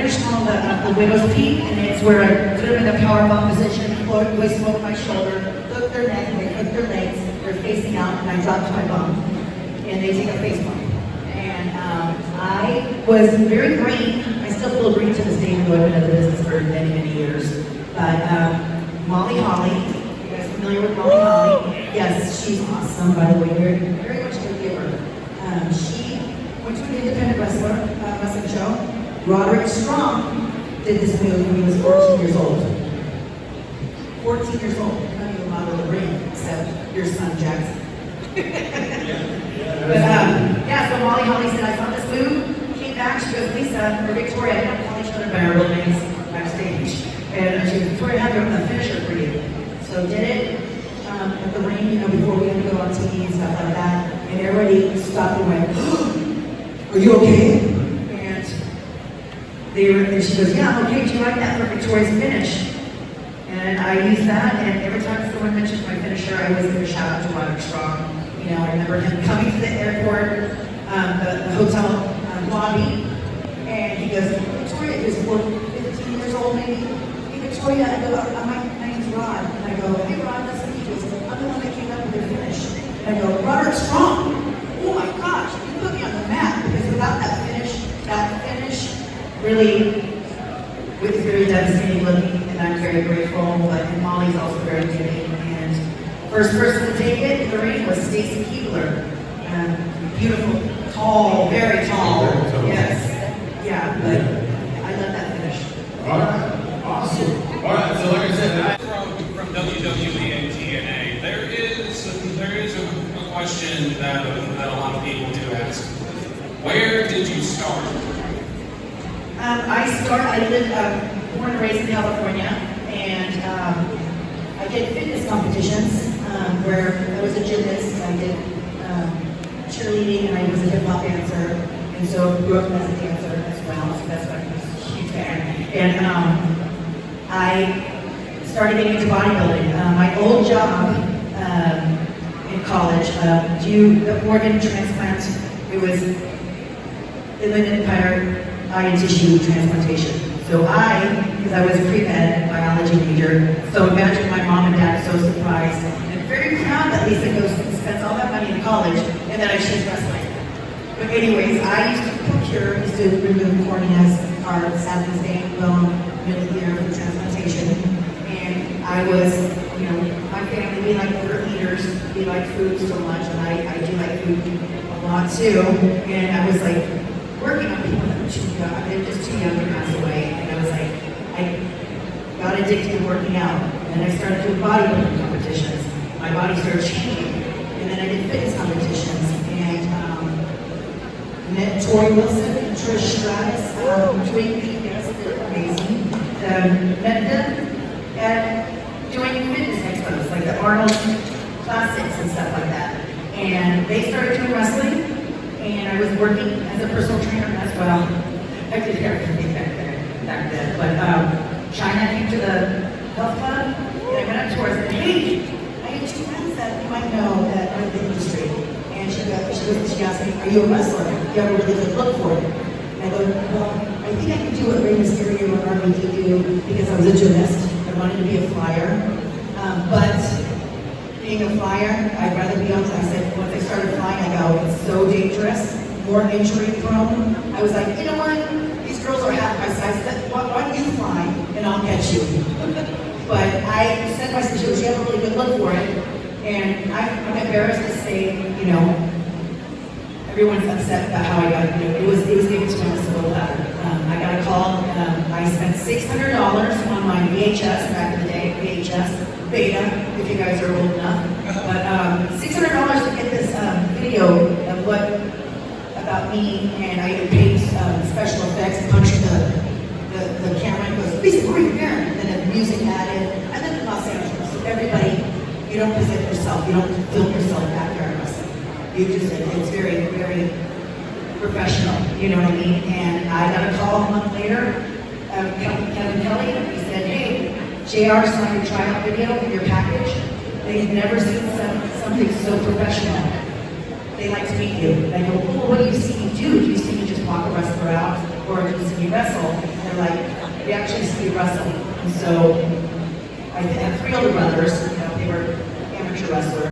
finished on the widow's peak, and it's where I put them in the powerbomb position, hoist them over my shoulder, hook their neck, they hook their legs, they're facing out, and I drop to my bum, and they take a face bump. And I was very green. I still feel green to this day, even though I've been in the business for many, many years. But Molly Holly, you guys familiar with Molly Holly? Yes, she's awesome, by the way, very, very much a giver. She went to an independent wrestling show. Roderick Strong did this move when he was 14 years old. 14 years old, not even model the ring, except your son Jackson. But yeah, so Molly Holly said, I found this move, came back, she goes, Lisa, or Victoria, I don't call each other by our real names backstage. And she goes, Victoria, I have a finisher for you. So did it at the ring, before we had to go on TV and stuff like that. And everybody stopped and went, are you okay? And she goes, yeah, I'm okay, do you like that for Victoria's finish? And I used that, and every time someone mentions my finisher, I always give a shout out to Roderick Strong. I remember him coming to the airport, the hotel lobby, and he goes, Victoria, he was 15 years old maybe. Hey, Victoria, I go, my name's Rod. And I go, hey, Rod, that's what he goes, I'm the one that came up with your finish. And I go, Roderick Strong, oh my gosh, you put me on the map, because without that finish really was very devastating looking, and I'm very grateful, and Molly's also very giving. And first person to take it in the ring was Stacy Keebler. Beautiful, tall, very tall. Yes. Yeah, but I love that finish. All right, awesome. All right, so like I said, from WWE and TNA, there is a question that a lot of people do ask. Where did you start? I lived, born and raised in California, and I did fitness competitions where I was a gymnast. I did cheerleading, and I was a hip hop dancer, and so grew up as a dancer as well. So that's why I was a huge fan. And I started getting into bodybuilding. My old job in college, the organ transplant. It was inland empire. Eye and tissue transplantation. So because I was a pre-med biology major, so imagine my mom and dad so surprised and very proud that Lisa goes and spends all that money in college and then I choose wrestling. But anyways, I used to procure, used to remove corneas, hearts, Southeast vein, bone, middle ear for transplantation. And I was, my family, we like overeaters, we like food so much, and I do like food a lot too. And I was like, working on people that were too young, they were just too young to pass away, and I was like, I got addicted to working out, and then I started doing bodybuilding competitions. My body started changing, and then I did fitness competitions, and met Tori Wilson and Trish Stratus, doing fitness, they're amazing. Met them at doing fitness expos, like the Arnold Classics and stuff like that. And they started doing wrestling, and I was working as a personal trainer as well. I did everything back then. But China came to the health club, and I went up to her and said, hey, I have two friends that you might know that are in the industry. And she asked me, are you a wrestler? Do you have a really good look for it? And I go, well, I think I can do what Rey Mysterio or RVD do because I was a gymnast. I wanted to be a flyer. But being a flyer, I'd rather be on, I said, once I started flying, I go, it's so dangerous, more injury prone. I was like, you know what? These girls are half my size. Why don't you fly and I'll catch you? But I said to my sister, she had a really good look for it. And I'm embarrassed to say, everyone's upset about how I got, it was given to me on a silver platter. I got a call, I spent $600 on my VHS, back in the day, VHS, beta, if you guys are old enough. But $600 to get this video of about me, and I even paid special effects, punched the camera and goes, Lisa, where are you here? And then the music added. I live in Los Angeles, so everybody, you don't present yourself, you don't film yourself back there in wrestling. You just, it's very, very professional, you know what I mean? And I got a call a month later, Kevin Kelly, he said, hey, JR saw your tryout video in your package. They've never seen something so professional. They like to meet you. And I go, well, what do you see me do? Do you see me just walk a wrestler out? Or do you see me wrestle, and they're like, we actually see you wrestle. And so I have three older brothers, you know, they were amateur wrestlers.